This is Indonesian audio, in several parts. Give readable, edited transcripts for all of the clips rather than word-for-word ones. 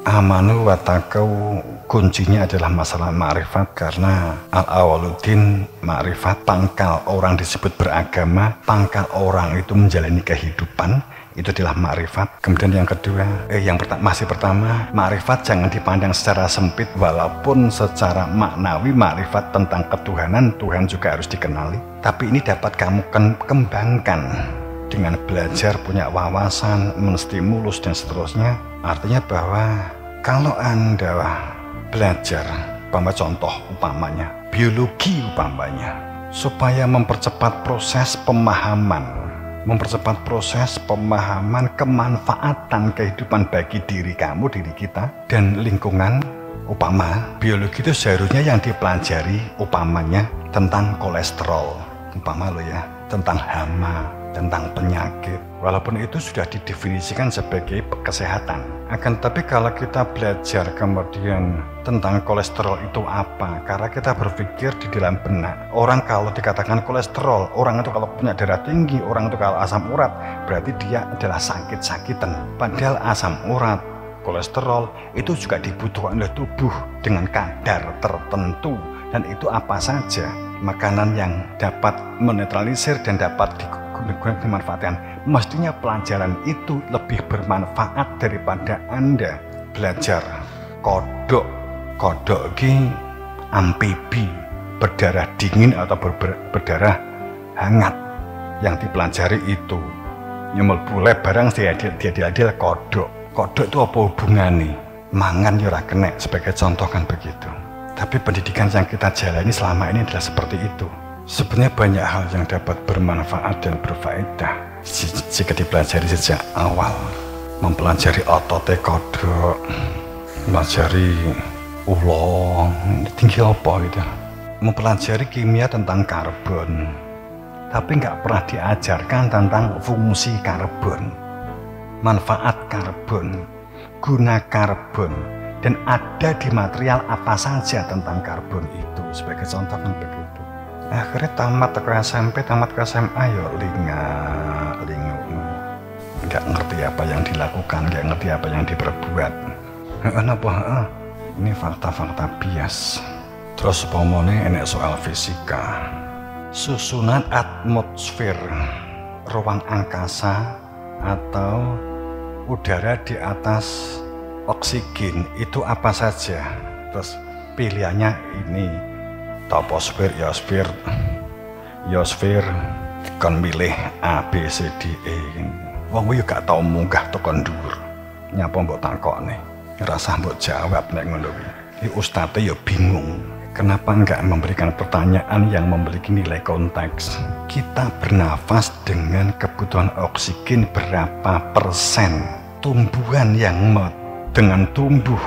amanu wa taqau, kuncinya adalah masalah ma'rifat, karena al-awaluddin ma'rifat, pangkal orang disebut beragama, pangkal orang itu menjalani kehidupan, itu adalah ma'rifat. Kemudian yang kedua, masih pertama, ma'rifat jangan dipandang secara sempit, walaupun secara maknawi ma'rifat tentang ketuhanan, Tuhan juga harus dikenali. Tapi ini dapat kamu kembangkan dengan belajar, punya wawasan, menstimulus dan seterusnya. Artinya bahwa kalau Anda belajar, contoh umpamanya biologi umpamanya, supaya mempercepat proses pemahaman kemanfaatan kehidupan bagi diri kamu, diri kita, dan lingkungan. Umpama biologi itu seharusnya yang dipelajari umpamanya tentang kolesterol, tentang hama, tentang penyakit, walaupun itu sudah didefinisikan sebagai kesehatan. Akan tapi kalau kita belajar kemudian tentang kolesterol itu apa, karena kita berpikir di dalam benak, orang kalau dikatakan kolesterol, orang itu kalau punya darah tinggi, orang itu kalau asam urat, berarti dia adalah sakit-sakitan. Padahal asam urat, kolesterol itu juga dibutuhkan oleh tubuh dengan kadar tertentu, dan itu apa saja makanan yang dapat menetralisir dan dapat dimanfaatkan. Mestinya pelajaran itu lebih bermanfaat daripada Anda belajar kodok ini amfibi, berdarah dingin atau berdarah hangat. Yang dipelajari itu nyemel bule barang dia kodok itu apa hubungannya? Mangan yura kena, sebagai contoh kan begitu. Tapi pendidikan yang kita jalani selama ini adalah seperti itu. Sebenarnya banyak hal yang dapat bermanfaat dan berfaedah jika dipelajari sejak awal. Mempelajari otot kodok, mempelajari ulong, tinggi apa gitu. Mempelajari kimia tentang karbon, tapi nggak pernah diajarkan tentang fungsi karbon, manfaat karbon, guna karbon, dan ada di material apa saja tentang karbon itu, sebagai contoh kan begitu. Akhirnya tamat ke SMP, tamat ke SMA, lingu, nggak ngerti apa yang dilakukan, nggak ngerti apa yang diperbuat. Ini fakta-fakta bias. Terus pomone enek soal fisika, susunan atmosfer ruang angkasa atau udara di atas oksigen itu apa saja. Terus pilihannya ini, toposfer, iosfer, kon milih A, B, C, D, E. Wong yo gak tau munggah tekan dhuwur. Nyapa mbok takokne, rasah mbok jawab nek ngono kuwi. Ustadz yo bingung. Kenapa enggak memberikan pertanyaan yang memiliki nilai konteks? Kita bernafas dengan kebutuhan oksigen berapa persen? Tumbuhan yang dengan tumbuh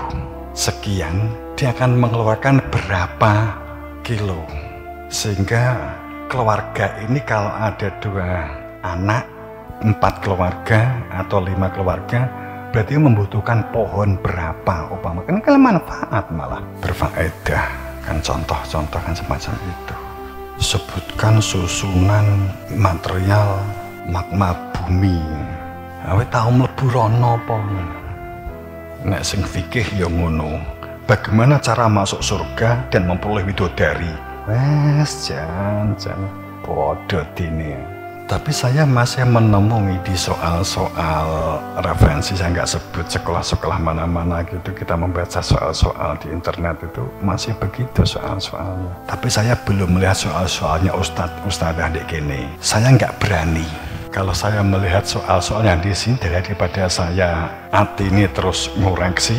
sekian, dia akan mengeluarkan berapa kilo. Sehingga keluarga ini kalau ada 2 anak, 4 keluarga atau 5 keluarga, berarti membutuhkan pohon berapa? Kan manfaat, malah berfaedah. Kan contoh-contoh kan semacam itu. Sebutkan susunan material magma bumi. Awe tau mlebu rono apa? Nek sing fikih ya ngono. Bagaimana cara masuk surga dan memperoleh widodari? Wes jan bodoh dini. Tapi saya masih menemui di soal-soal referensi, saya nggak sebut sekolah-sekolah mana-mana gitu, kita membaca soal-soal di internet itu masih begitu soal-soalnya. Tapi saya belum melihat soal-soalnya ustadzah dek gini. Saya nggak berani. Kalau saya melihat soal-soal yang di sini, daripada saya hati ini terus ngoreksi,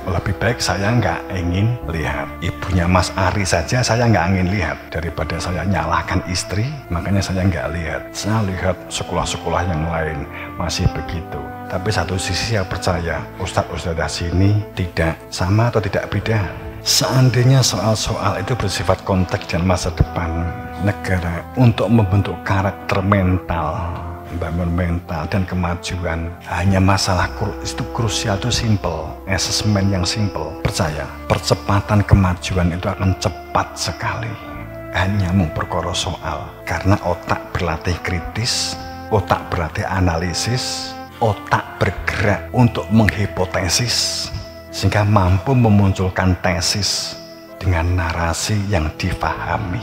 lebih baik saya nggak ingin lihat. Ibunya Mas Ari saja saya nggak ingin lihat. Daripada saya nyalahkan istri, makanya saya nggak lihat. Saya lihat sekolah-sekolah yang lain masih begitu. Tapi satu sisi saya percaya ustadz-ustadzah sini tidak sama atau tidak beda. Seandainya soal-soal itu bersifat konteks dan masa depan negara untuk membentuk karakter mental, bangun mental dan kemajuan, hanya masalah itu krusial, itu simple, asesmen yang simple. Percaya percepatan kemajuan itu akan cepat sekali, hanya memperkara soal, karena otak berlatih kritis, otak berlatih analisis, otak bergerak untuk menghipotesis, sehingga mampu memunculkan tesis dengan narasi yang difahami.